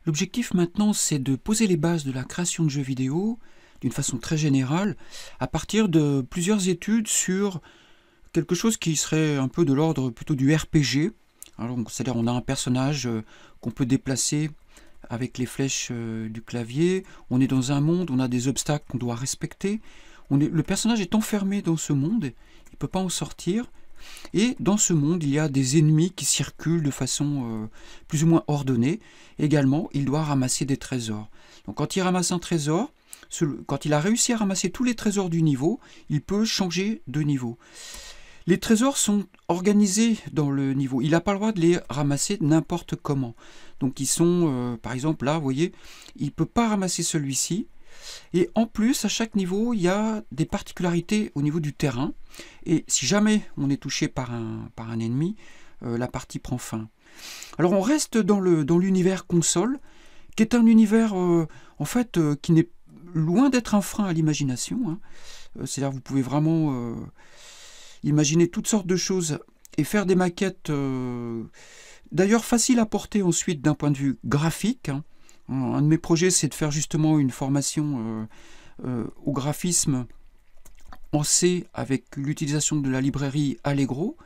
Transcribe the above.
L'objectif maintenant, c'est de poser les bases de la création de jeux vidéo d'une façon très générale, à partir de plusieurs études sur quelque chose qui serait un peu de l'ordre plutôt du RPG. C'est-à-dire on a un personnage qu'on peut déplacer avec les flèches du clavier, on est dans un monde, on a des obstacles qu'on doit respecter, le personnage est enfermé dans ce monde, il ne peut pas en sortir, et dans ce monde il y a des ennemis qui circulent de façon plus ou moins ordonnée. Également, il doit ramasser des trésors. Donc quand il ramasse un trésor, quand il a réussi à ramasser tous les trésors du niveau, il peut changer de niveau. Les trésors sont organisés dans le niveau. Il n'a pas le droit de les ramasser n'importe comment. Donc ils sont, par exemple, là, vous voyez, il ne peut pas ramasser celui-ci. Et en plus, à chaque niveau, il y a des particularités au niveau du terrain. Et si jamais on est touché par un ennemi, la partie prend fin. Alors on reste dans l'univers console, qui est un univers, en fait, qui n'est loin d'être un frein à l'imagination. Hein. C'est-à-dire que vous pouvez vraiment imaginer toutes sortes de choses et faire des maquettes, d'ailleurs faciles à porter ensuite d'un point de vue graphique. Hein. Un de mes projets, c'est de faire justement une formation au graphisme en C avec l'utilisation de la librairie Allegro.